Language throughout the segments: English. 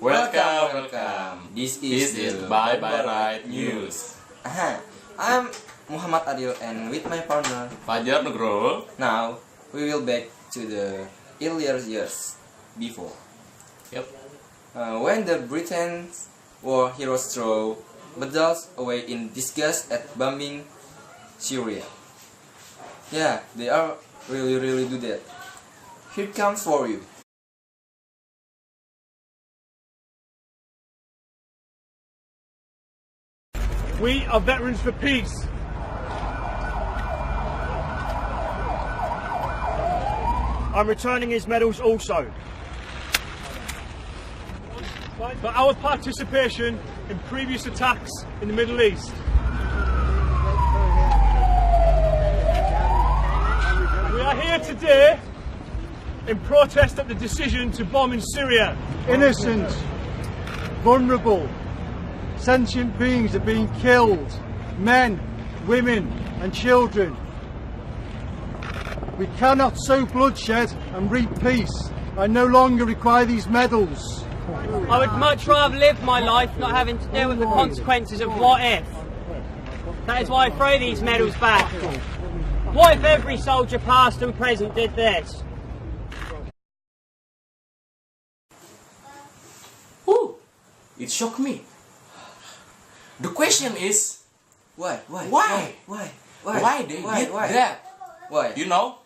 Welcome. This is the Bye Bye Right News. I'm Muhammad Ariel and with my partner Fajar, nugroho. Now we will back to the earlier years before. Yep. When the Britons war heroes throw medals away in disgust at bombing Syria. Yeah, they are really do that. Here comes for you. We are veterans for peace. I'm returning his medals also. For our participation in previous attacks in the Middle East. We are here today in protest at the decision to bomb in Syria. Innocent, vulnerable, sentient beings are being killed. Men, women and children. We cannot sow bloodshed and reap peace. I no longer require these medals. I would much rather live my life not having to deal with the consequences of what if. That is why I throw these medals back. What if every soldier past and present did this? Ooh, it shocked me. The question is, Why they did that? Why? You know,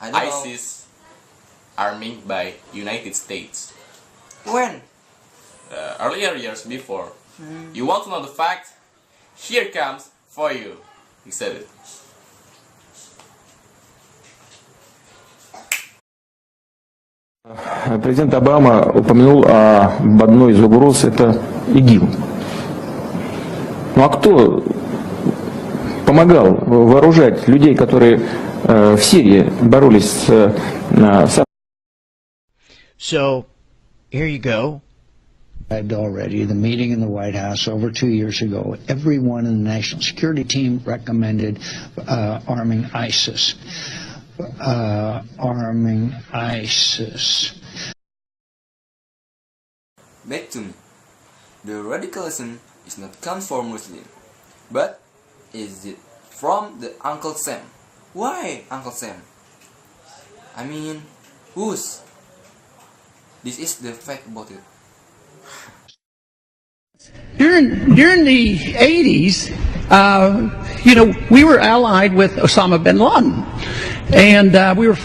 I don't ISIS arming by United States. When? Earlier years before. You want to know the fact? Here comes for you. He said it. Президент Обама упомянул об одной из угроз, это ИГИЛ. Ну а кто помогал вооружать людей, которые в Сирии боролись с... So, here you go. Already, the meeting in the White House over 2 years ago, everyone in the National Security Team recommended arming ISIS. Arming ISIS. Back to me. The radicalism is not come from Muslim, but is it from the Uncle Sam? Why Uncle Sam? I mean, whose? This is the fact about it. During the 80s, we were allied with Osama bin Laden, and we were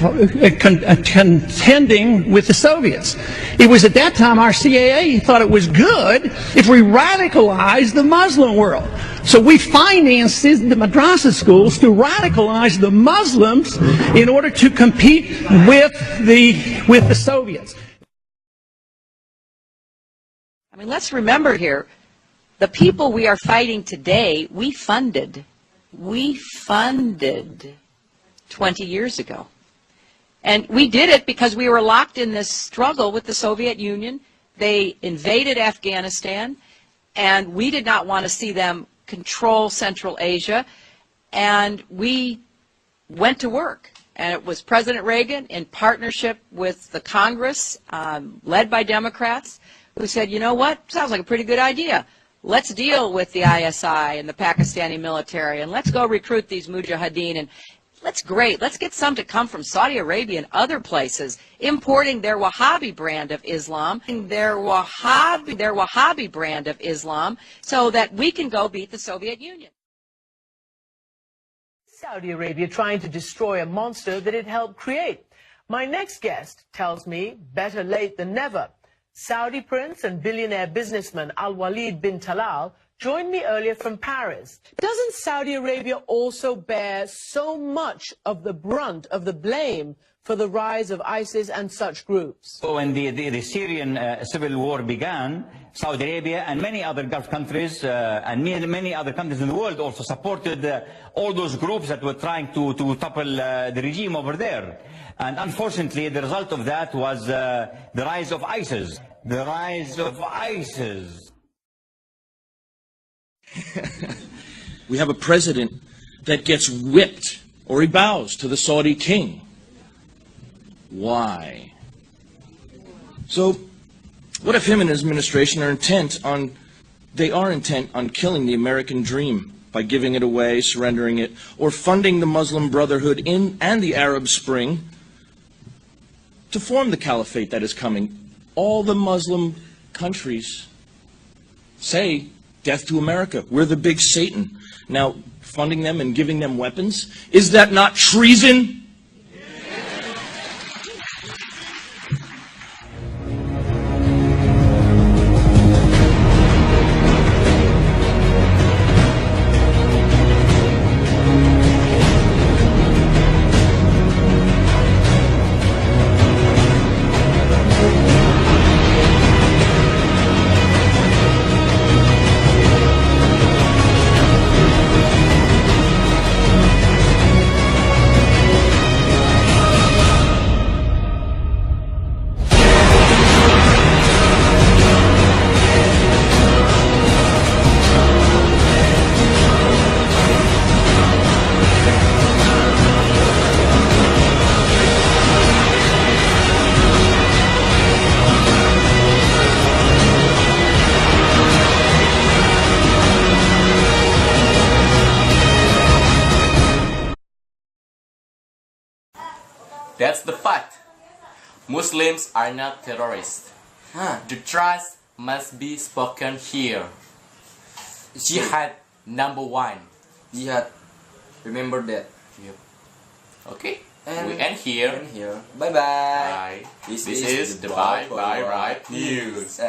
contending with the Soviets. It was at that time our CIA thought it was good if we radicalized the Muslim world. So we financed the madrasa schools to radicalize the Muslims in order to compete with the Soviets. I mean, let's remember here, the people we are fighting today, we funded 20 years ago. And we did it because we were locked in this struggle with the Soviet Union. They invaded Afghanistan, and we did not want to see them control Central Asia. And we went to work. And it was President Reagan, in partnership with the Congress, led by Democrats, who said, you know what, sounds like a pretty good idea. Let's deal with the ISI and the Pakistani military, and let's go recruit these mujahideen, and let's get some to come from Saudi Arabia and other places, importing their Wahhabi brand of Islam, so that we can go beat the Soviet Union. Saudi Arabia trying to destroy a monster that it helped create. My next guest tells me better late than never. Saudi prince and billionaire businessman Al-Walid bin Talal joined me earlier from Paris. Doesn't Saudi Arabia also bear so much of the brunt of the blame for the rise of ISIS and such groups? When the Syrian civil war began, Saudi Arabia and many other Gulf countries and many other countries in the world also supported all those groups that were trying to topple the regime over there. And unfortunately, the result of that was the rise of ISIS. The rise of ISIS. We have a president that gets whipped or he bows to the Saudi king. Why? So What if him and his administration are intent on killing the American dream by giving it away, surrendering it, or funding the Muslim Brotherhood and the Arab Spring to form the caliphate that is coming? All the Muslim countries say, death to America, we're the big Satan. Now, funding them and giving them weapons, is that not treason? That's the fact. Muslims are not terrorists. The truth must be spoken here. Jihad number 1. Jihad. Remember that. Yep. Okay. And we end here. Bye bye. Bye. This is the Bye Bye Right News.